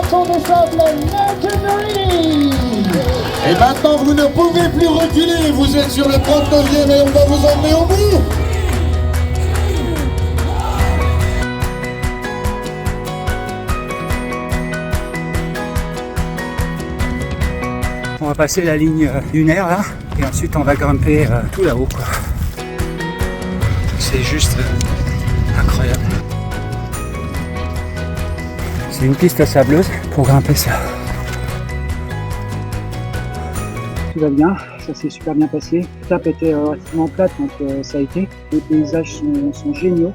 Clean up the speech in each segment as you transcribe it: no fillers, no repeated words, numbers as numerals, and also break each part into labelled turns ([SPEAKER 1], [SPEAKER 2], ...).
[SPEAKER 1] Bateau de sable Legendary.
[SPEAKER 2] Et maintenant, vous ne pouvez plus reculer. Vous êtes sur le 39e et on va vous emmener au bout.
[SPEAKER 3] On va passer la ligne lunaire là, et ensuite on va grimper tout là-haut quoi. C'est juste incroyable. C'est une piste sableuse pour grimper ça. Tout va bien, ça s'est super bien passé. L'étape était relativement plate, donc ça a été. Les paysages sont géniaux.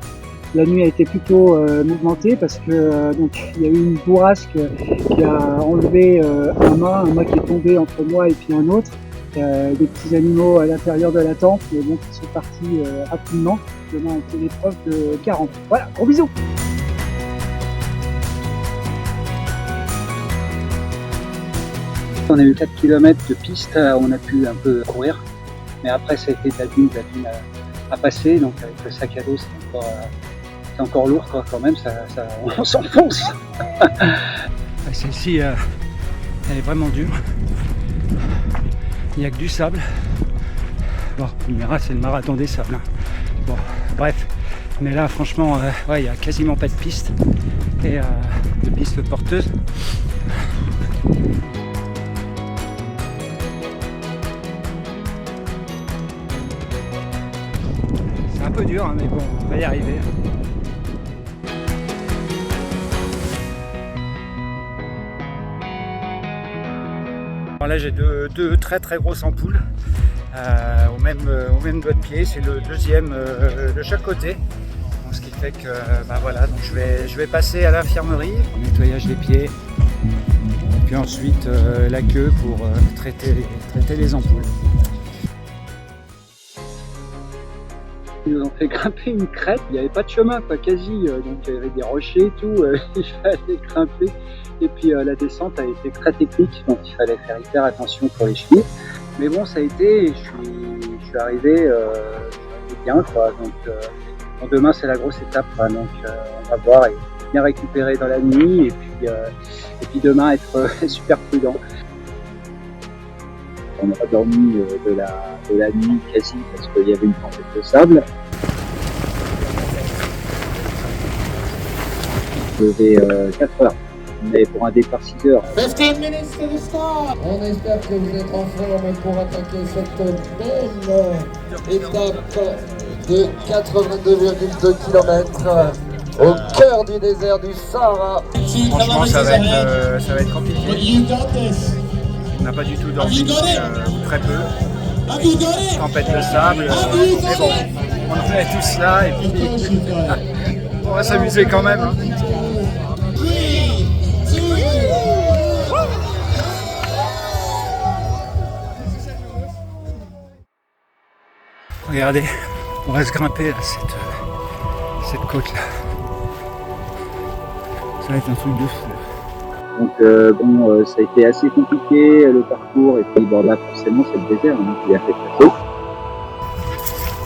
[SPEAKER 3] La nuit a été plutôt mouvementée parce que donc il y a eu une bourrasque qui a enlevé un mât qui est tombé entre moi et puis un autre. Des petits animaux à l'intérieur de la tente, mais bon, qui sont partis rapidement. Demain, on fait l'épreuve de 40. Voilà, gros bisous. On a eu 4 km de piste, on a pu un peu courir, mais après ça a été de la dune à passer, donc avec le sac à dos c'est encore lourd quoi, quand même, on s'enfonce. Celle-ci, elle est vraiment dure. Il n'y a que du sable. Bon, il c'est le marathon des sables. Hein. Bon, bref. Mais là, franchement, ouais, il n'y a quasiment pas de piste. Et de piste porteuse. C'est un peu dur, hein, mais bon, on va y arriver. Alors là j'ai deux très très grosses ampoules au même doigt de pied, c'est le deuxième de chaque côté. Donc, ce qui fait que voilà, donc je vais passer à l'infirmerie, nettoyage des pieds, puis ensuite la queue pour traiter les ampoules. Ils nous ont fait grimper une crête, il n'y avait pas de chemin, pas quasi, donc il y avait des rochers et tout, il fallait grimper. Et puis la descente a été très technique, donc il fallait faire hyper attention pour les chevilles. Mais bon, ça a été, je suis arrivé bien, quoi. Donc demain c'est la grosse étape, quoi. Donc on va voir et bien récupérer dans la nuit, et puis demain être super prudent. On a dormi de la nuit quasi parce qu'il y avait une tempête de sable. Je vais 4 heures. Mais pour un départ 6 heures.
[SPEAKER 1] 15 minutes to the start. On espère que vous êtes en forme pour attaquer cette belle étape de 82,2 km au cœur du désert du Sahara.
[SPEAKER 3] Franchement, ça va être compliqué. On n'a pas du tout dormi, ou très peu. Tempête de sable, mais bon, on est tous là et puis on va s'amuser quand même. Hein. Regardez, on va se grimper à cette côte là. Ça va être un truc de fou.
[SPEAKER 4] Donc ça a été assez compliqué le parcours, et puis bon là forcément c'est le désert, donc il a fait très chaud.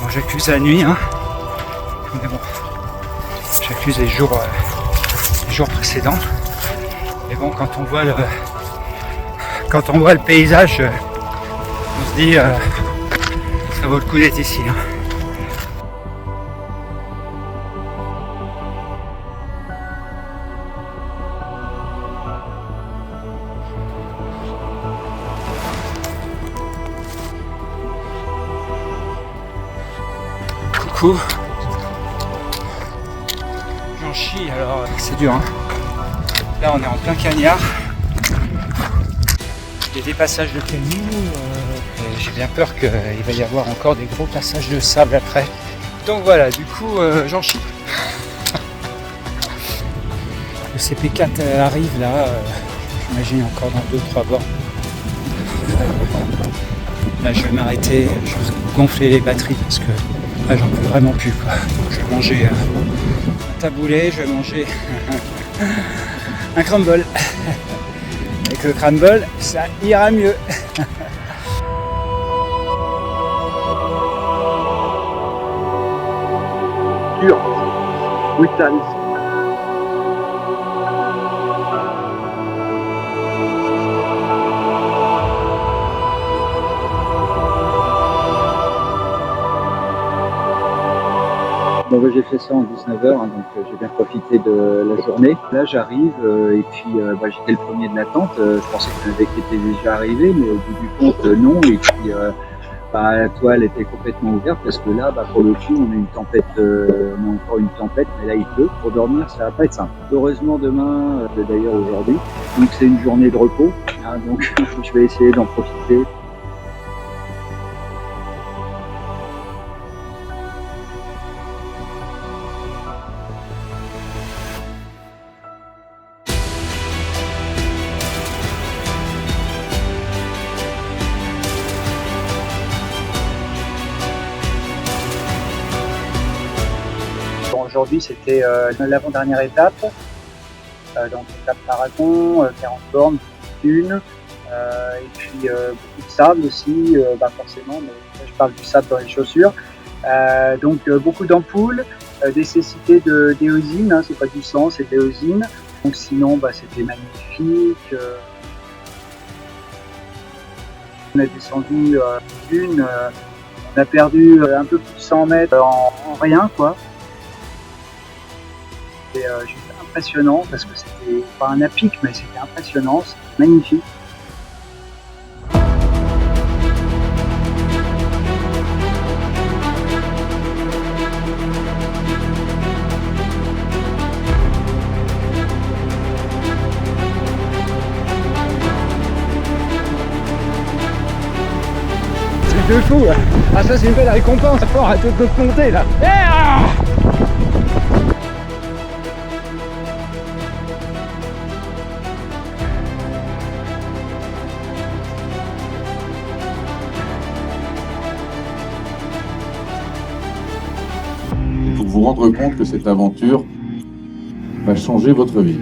[SPEAKER 3] Bon, j'accuse la nuit, hein. Mais bon, j'accuse les jours précédents. Mais bon, quand on voit le paysage, on se dit ça vaut le coup d'être ici. Hein. Coucou. J'en chie, alors c'est dur. Hein. Là on est en plein cagnard. Il y a des passages de cailloux. J'ai bien peur qu'il va y avoir encore des gros passages de sable après. Donc voilà, du coup j'en chie. Le CP4 arrive là, j'imagine encore dans 2-3 bornes. Là je vais m'arrêter, je vais gonfler les batteries parce que là j'en peux vraiment plus quoi. Donc, je vais manger un taboulé, je vais manger un crumble. Avec le crumble, ça ira mieux.
[SPEAKER 4] Dur, brutal. Bon, j'ai fait ça en 19 heures, hein, donc j'ai bien profité de la journée. Là, j'arrive et puis j'étais le premier de l'attente. Je pensais que le mec était déjà arrivé, mais au bout du compte, non. Et puis la toile était complètement ouverte parce que là, pour le coup, on a une tempête, on a encore une tempête, mais là, il pleut. Pour dormir, ça va pas être simple. Heureusement, demain, d'ailleurs aujourd'hui, donc c'est une journée de repos, hein, donc je vais essayer d'en profiter.
[SPEAKER 3] Aujourd'hui, c'était l'avant-dernière étape, donc étape marathon, 40 bornes, dunes, et puis beaucoup de sable aussi, forcément, mais là, je parle du sable dans les chaussures. Donc beaucoup d'ampoules, des cécités d'éosine, hein, c'est pas du sang, c'est de l'éosine. Donc sinon, c'était magnifique. On a descendu d'une, on a perdu un peu plus de 100 mètres en rien, quoi. C'était juste impressionnant parce que c'était pas un à pic, mais c'était impressionnant, c'était magnifique.
[SPEAKER 5] Truc de fou! Ah, ça, c'est une belle récompense pour arrêter de monter là!
[SPEAKER 6] Pour vous rendre compte que cette aventure va changer votre vie.